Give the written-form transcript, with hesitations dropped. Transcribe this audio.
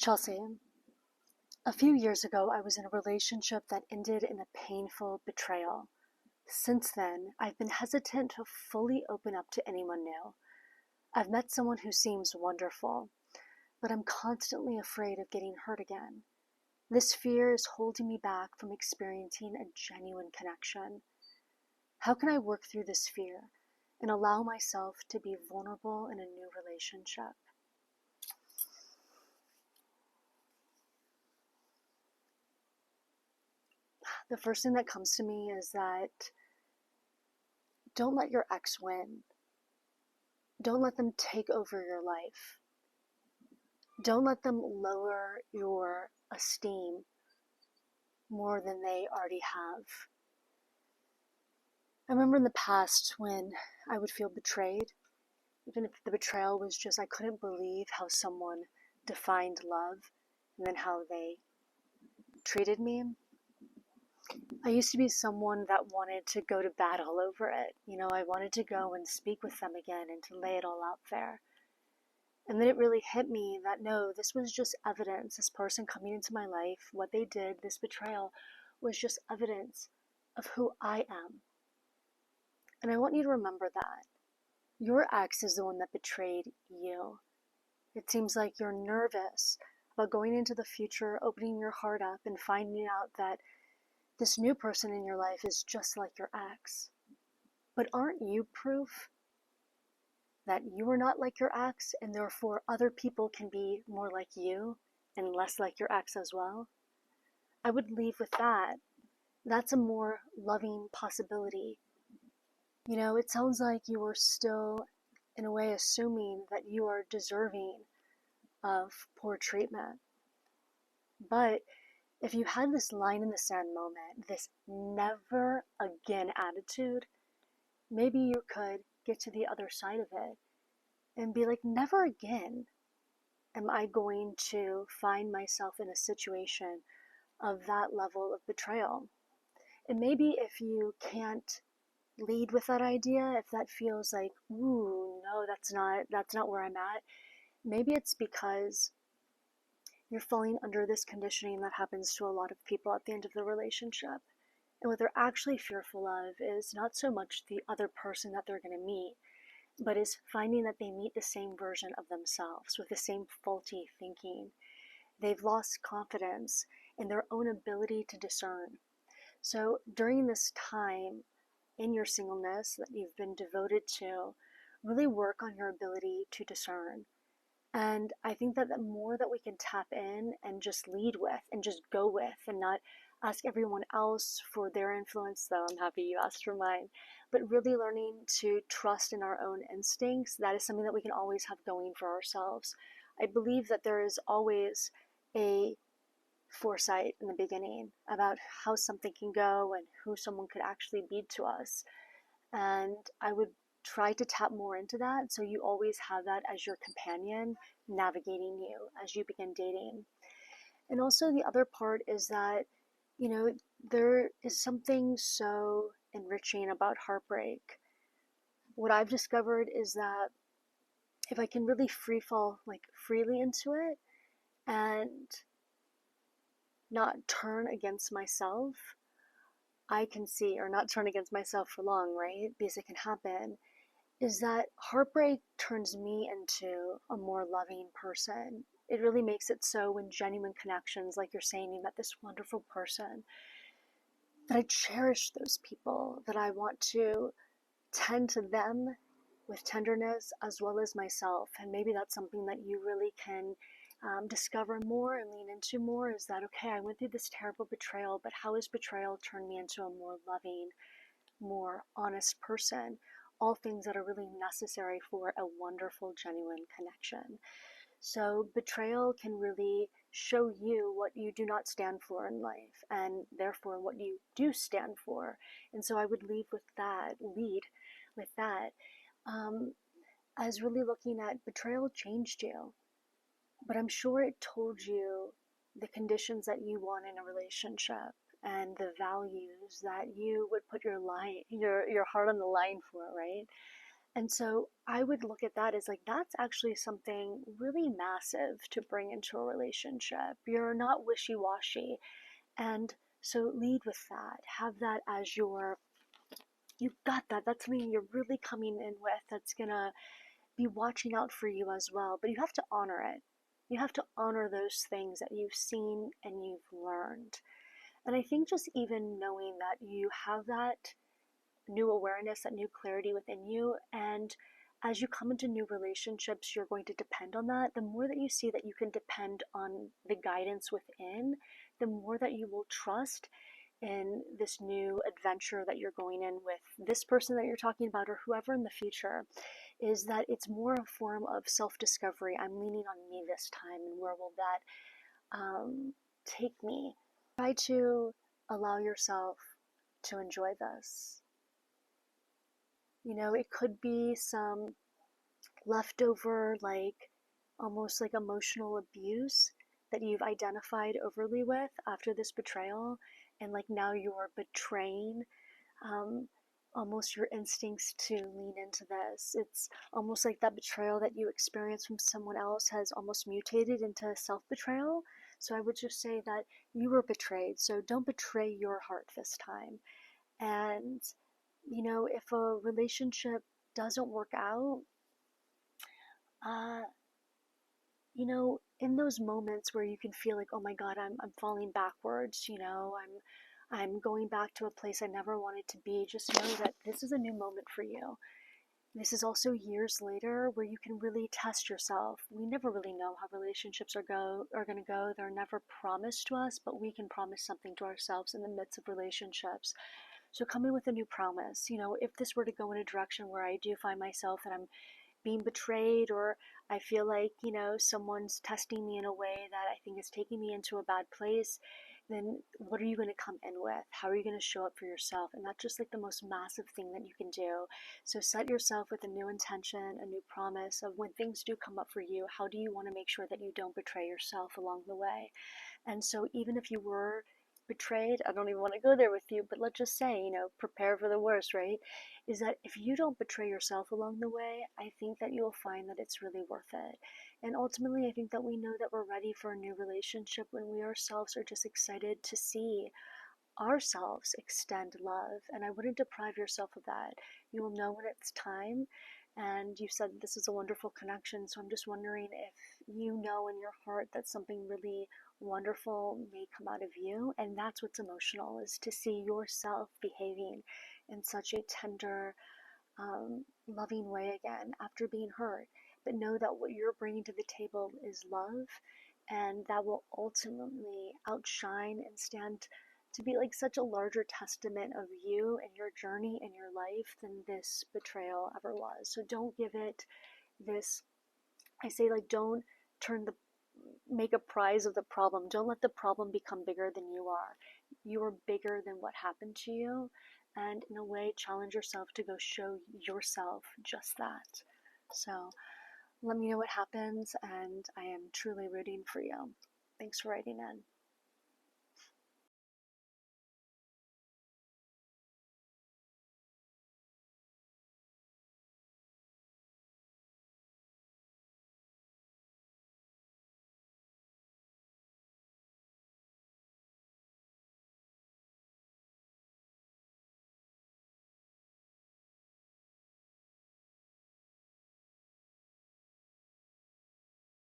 Chelsea, a few years ago, I was in a relationship that ended in a painful betrayal. Since then, I've been hesitant to fully open up to anyone new. I've met someone who seems wonderful, but I'm constantly afraid of getting hurt again. This fear is holding me back from experiencing a genuine connection. How can I work through this fear and allow myself to be vulnerable in a new relationship? The first thing that comes to me is that don't let your ex win. Don't let them take over your life. Don't let them lower your esteem more than they already have. I remember in the past when I would feel betrayed, even if the betrayal was just I couldn't believe how someone defined love and then how they treated me. I used to be someone that wanted to go to battle over it. I wanted to go and speak with them again and to lay it all out there. And then it really hit me that no, this was just evidence. This person coming into my life, what they did, this betrayal, was just evidence of who I am. And I want you to remember that. Your ex is the one that betrayed you. It seems like you're nervous about going into the future, opening your heart up, and finding out that this new person in your life is just like your ex. But aren't you proof that you are not like your ex, and therefore other people can be more like you and less like your ex as well? I would leave with that. That's a more loving possibility. It sounds like you are still, in a way, assuming that you are deserving of poor treatment. But if you had this line in the sand moment, this never again attitude, maybe you could get to the other side of it and be like, never again am I going to find myself in a situation of that level of betrayal. And maybe if you can't lead with that idea, if that feels like, ooh, no, that's not where I'm at, maybe it's because you're falling under this conditioning that happens to a lot of people at the end of the relationship. And what they're actually fearful of is not so much the other person that they're going to meet, but is finding that they meet the same version of themselves with the same faulty thinking. They've lost confidence in their own ability to discern. So during this time in your singleness that you've been devoted to, really work on your ability to discern. And I think that the more that we can tap in and just lead with and just go with and not ask everyone else for their influence, though I'm happy you asked for mine, but really learning to trust in our own instincts, that is something that we can always have going for ourselves. I believe that there is always a foresight in the beginning about how something can go and who someone could actually be to us. And I would try to tap more into that so you always have that as your companion navigating you as you begin dating. And also the other part is that, there is something so enriching about heartbreak. What I've discovered is that if I can really free fall like freely into it and not turn against myself, I can see, or not turn against myself for long, right? Because it can happen, is that heartbreak turns me into a more loving person. It really makes it so when genuine connections, like you're saying, you met this wonderful person, that I cherish those people, that I want to tend to them with tenderness as well as myself. And maybe that's something that you really can discover more and lean into more, is that, okay, I went through this terrible betrayal, but how has betrayal turned me into a more loving, more honest person? All things that are really necessary for a wonderful, genuine connection. So betrayal can really show you what you do not stand for in life, and therefore what you do stand for. And so I would lead with that, as really looking at betrayal changed you. But I'm sure it told you the conditions that you want in a relationship and the values that you would put your heart on the line for, right? And so I would look at that as like, that's actually something really massive to bring into a relationship. You're not wishy washy. And so lead with that. Have that as your, you got that. That's something you're really coming in with that's going to be watching out for you as well. But you have to honor it. You have to honor those things that you've seen and you've learned. And I think just even knowing that you have that new awareness, that new clarity within you, and as you come into new relationships, you're going to depend on that. The more that you see that you can depend on the guidance within, the more that you will trust in this new adventure that you're going in with this person that you're talking about or whoever in the future, is that it's more a form of self-discovery. I'm leaning on me this time, and where will that take me? Try to allow yourself to enjoy this. You know, it could be some leftover, like almost like emotional abuse that you've identified overly with after this betrayal, and like now you're betraying um, almost your instincts to lean into this. It's almost like that betrayal that you experience from someone else has almost mutated into self-betrayal. So I would just say that you were betrayed, so don't betray your heart this time. And you know, if a relationship doesn't work out, uh, you know, in those moments where you can feel like, oh my God, I'm falling backwards, you know, I'm going back to a place I never wanted to be, just know that this is a new moment for you. This is also years later where you can really test yourself. We never really know how relationships are going to go. They're never promised to us, but we can promise something to ourselves in the midst of relationships. So come in with a new promise. You know, if this were to go in a direction where I do find myself that I'm being betrayed, or I feel like, you know, someone's testing me in a way that I think is taking me into a bad place, then what are you going to come in with? How are you going to show up for yourself? And that's just like the most massive thing that you can do. So set yourself with a new intention, a new promise of when things do come up for you, how do you want to make sure that you don't betray yourself along the way? And so even if you were betrayed, I don't even want to go there with you, but let's just say, you know, prepare for the worst, right? Is that if you don't betray yourself along the way, I think that you'll find that it's really worth it. And ultimately, I think that we know that we're ready for a new relationship when we ourselves are just excited to see ourselves extend love. And I wouldn't deprive yourself of that. You will know when it's time. And you said this is a wonderful connection. So I'm just wondering if you know in your heart that something really wonderful may come out of you. And that's what's emotional, is to see yourself behaving in such a tender, loving way again after being hurt. But know that what you're bringing to the table is love, and that will ultimately outshine and stand to be like such a larger testament of you and your journey and your life than this betrayal ever was. So don't give it this, I say, like, don't turn the, make a prize of the problem. Don't let the problem become bigger than you are. You are bigger than what happened to you. And in a way, challenge yourself to go show yourself just that. So let me know what happens, and I am truly rooting for you. Thanks for writing in.